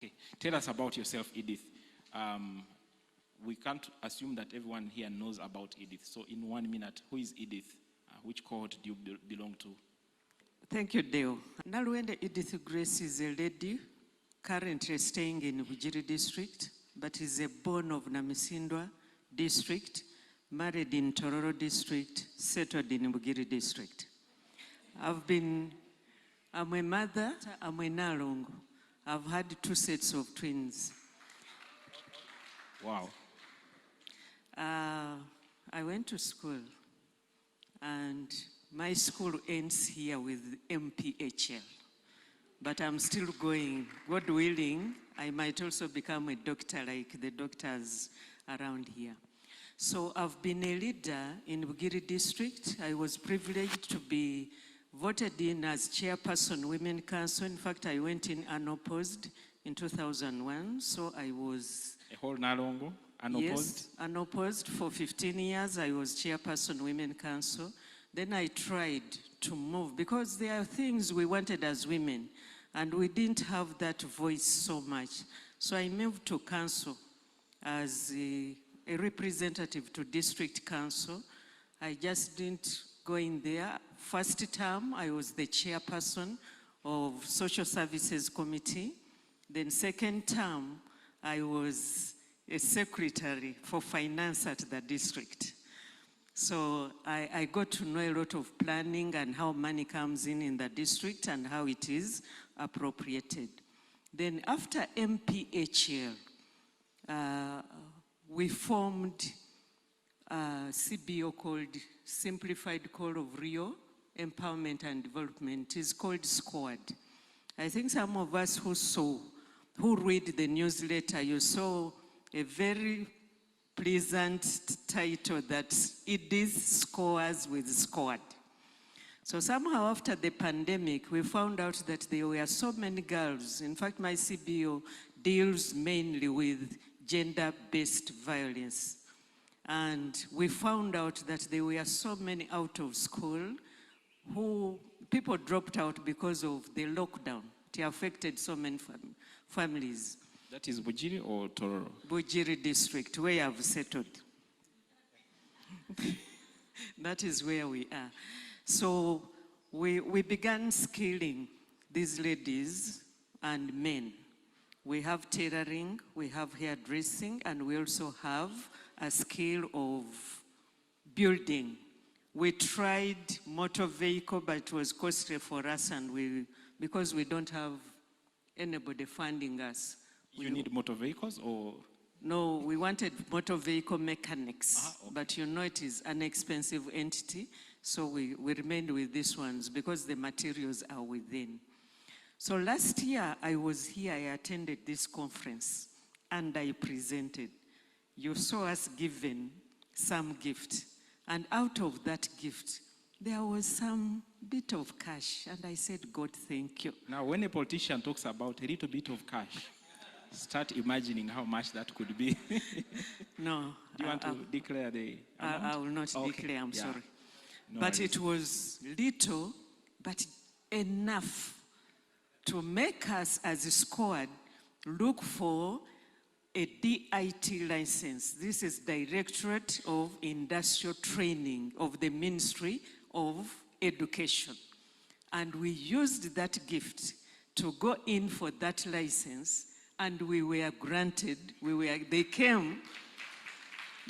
Okay. Tell us about yourself, Edith. We can't assume that everyone here knows about Edith. So in 1 minute, who is Edith? Which cohort do you belong to? Thank you, Deo. Naluwende Edith Grace is a lady currently staying in Bugiri district, but is a born of Namisindwa district, married in Tororo district, settled in Bugiri district. I'm a mother, I'm a Nalongo. I've had 2 sets of twins. Wow. I went to school, and my school ends here with MPHL. But I'm still going. God willing, I might also become a doctor like the doctors around here. So I've been a leader in Bugiri district. I was privileged to be voted in as chairperson Women Council. In fact, I went in unopposed in 2001. So I was a whole Nalongo, unopposed? Yes, unopposed for 15 years. I was chairperson Women Council. Then I tried to move because there are things we wanted as women and we didn't have that voice so much. So I moved to council as a representative to district council. I just didn't go in there. First term, I was the chairperson of Social Services Committee. Then second term, I was a secretary for finance at the district. So I got to know a lot of planning and how money comes in the district and how it is appropriated. Then after MPHL, we formed a CBO called Simplified Call of Rio Empowerment and Development. It's called SCORD. I think some of us who read the newsletter, you saw a very pleasant title that it is scores with SCORD. So somehow after the pandemic, we found out that there were so many girls. In fact, my CBO deals mainly with gender-based violence. And we found out that there were so many out of school who people dropped out because of the lockdown. It affected so many families. That is Bugiri or Tororo? Bugiri district, where I've settled. That is where we are. So we began skilling these ladies and men. We have tailoring, we have hairdressing, and we also have a skill of building. We tried motor vehicle, but it was costly for us, and because we don't have anybody funding us. You need motor vehicles or? No, we wanted motor vehicle mechanics, okay. But you know it is an expensive entity, so we remained with these ones because the materials are within. So last year I was here, I attended this conference and I presented. You saw us given some gift, and out of that gift, there was some bit of cash, and I said, God, thank you. Now, when a politician talks about a little bit of cash, start imagining how much that could be. No. Do you want to declare the amount? I will not declare, I'm sorry. No but worries. It was little, but enough to make us, as a squad, look for a DIT license. This is Directorate of Industrial Training of the Ministry of Education. And we used that gift to go in for that license, and we were granted. They came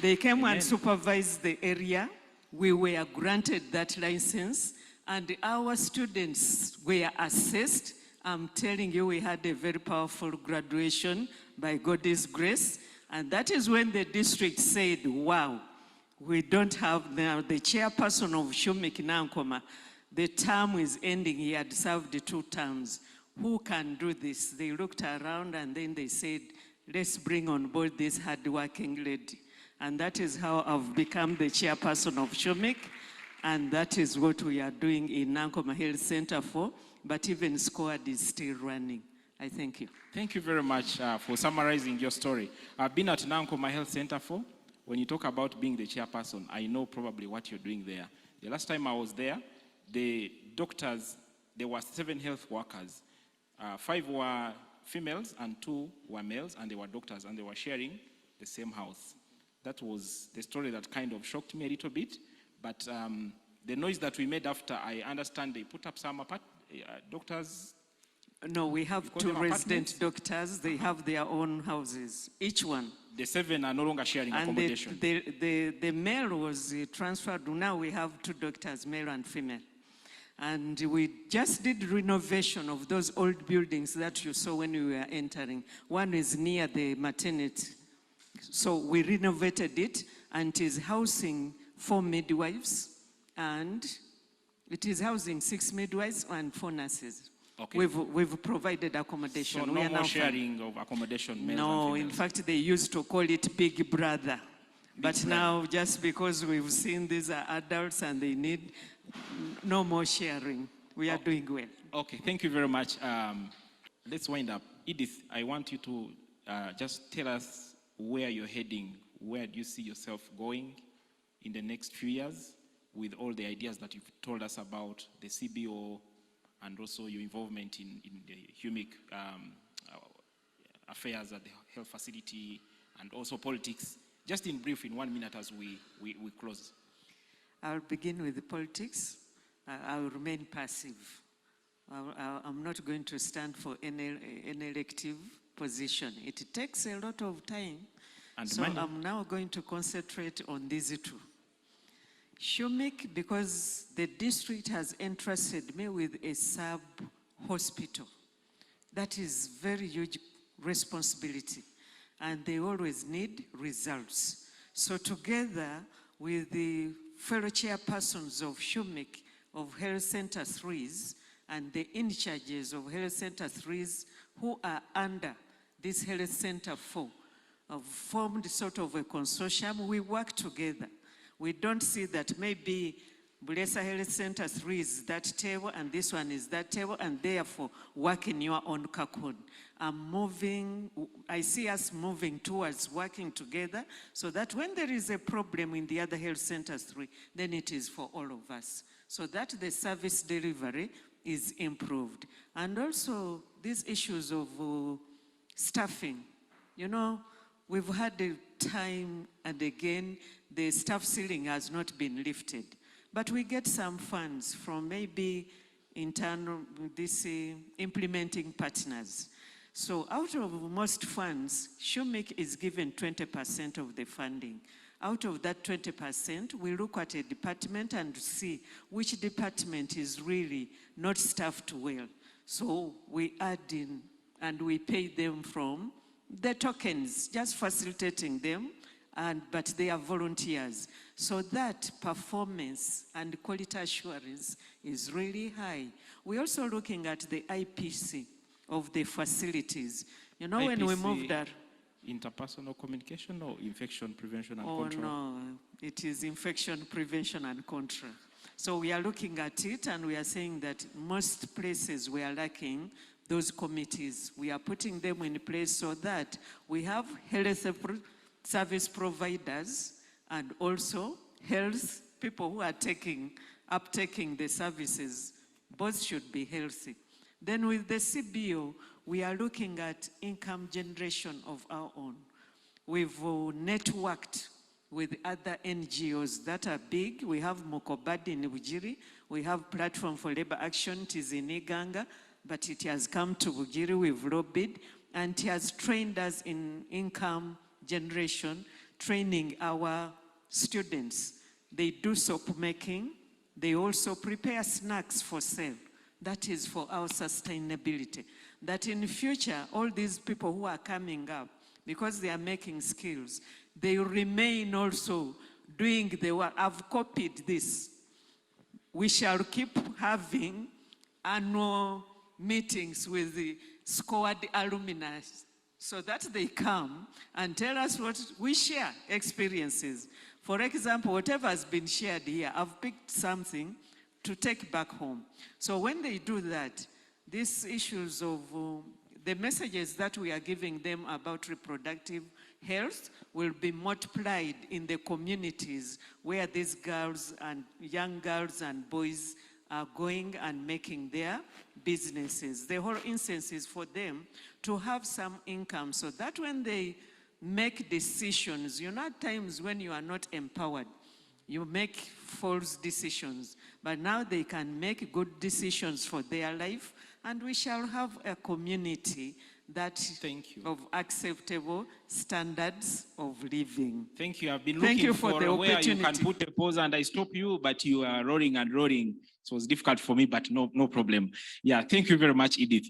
Amen. And supervised the area. We were granted that license, and our students were assessed. I'm telling you, we had a very powerful graduation by God's grace. And that is when the district said, wow, we don't have now the chairperson of Shumik Nankoma. The term is ending. He had served 2 terms. Who can do this? They looked around and then they said, let's bring on board this hardworking lady. And that is how I've become the chairperson of Shumik. And that is what we are doing in Nankoma Health Center for. But even SCORD is still running. I thank you. Thank you very much for summarizing your story. I've been at Nankoma Health Center for. When you talk about being the chairperson, I know probably what you're doing there. The last time I was there, the doctors, there were 7 health workers. 5 were females and 2 were males, and they were doctors, and they were sharing the same house. That was the story that kind of shocked me a little bit. But the noise that we made after, I understand they put up some doctors. No, we have 2 resident doctors. They have their own houses, each one. The 7 are no longer sharing accommodation. The male was transferred. Now we have 2 doctors, male and female. And we just did renovation of those old buildings that you saw when we were entering. One is near the maternity. So we renovated it, and it is housing 4 midwives, and it is housing 6 midwives and 4 nurses. Okay. We've provided accommodation. So no more sharing of accommodation, males No, and in females. fact, they used to call it Big Brother. But now, just because we've seen these are adults and they need no more sharing, we are doing well. Okay, thank you very much. Let's wind up. Edith, I want you to just tell us where you're heading. Where do you see yourself going in the next few years with all the ideas that you've told us about the CBO and also your involvement in the HUMIC affairs at the health facility and also politics? Just in brief, in 1 minute as we close. I'll begin with the politics. I'll remain passive. I'm not going to stand for any elective position. It takes a lot of time. And so money. I'm now going to concentrate on these 2. HUMIC, because the district has entrusted me with a sub-hospital. That is very huge responsibility, and they always need results. So together with the fellow chairpersons of HUMIC, of Health Center 3s, and the in-charges of Health Center 3s who are under this Health Center 4, have formed sort of a consortium. We work together. We don't see that maybe Bulesa Health Center 3 is that table and this one is that table, and therefore work in your own cocoon. I see us moving towards working together so that when there is a problem in the other health centers 3, then it is for all of us, so that the service delivery is improved. And also these issues of staffing, you know, we've had a time and again the staff ceiling has not been lifted. But we get some funds from maybe internal, implementing partners. So out of most funds, HUMIC is given 20% of the funding. Out of that 20%, we look at a department and see which department is really not staffed well. So we add in and we pay them from the tokens, just facilitating them, but they are volunteers. So that performance and quality assurance is really high. We're also looking at the IPC of the facilities. You know, IPC, when we moved our interpersonal communication or infection prevention and control? Oh no, it is infection prevention and control. So we are looking at it and we are saying that most places we are lacking those committees. We are putting them in place so that we have health service providers and also health people who are uptaking the services. Both should be healthy. Then with the CBO, we are looking at income generation of our own. We've networked with other NGOs that are big. We have Mukobadi in Bugiri. We have Platform for Labor Action. It is in Iganga, but it has come to Bugiri. We've lobbied, and it has trained us in income generation, training our students. They do soap making. They also prepare snacks for sale. That is for our sustainability. That in the future, all these people who are coming up, because they are making skills, they remain also doing the work. I've copied this. We shall keep having annual meetings with the scored alumni so that they come and tell us what we share experiences. For example, whatever has been shared here, I've picked something to take back home. So when they do that, these issues of the messages that we are giving them about reproductive health will be multiplied in the communities where these girls and young girls and boys are going and making their businesses. The whole instance is for them to have some income so that when they make decisions, at times when you are not empowered, you make false decisions, but now they can make good decisions for their life, and we shall have a community that Thank you. of acceptable standards of living. Thank you. I've been Thank looking you for the where you can opportunity. put a pause and I stop you, but you are rolling and rolling. So it was difficult for me, but no problem. Yeah, thank you very much, Edith.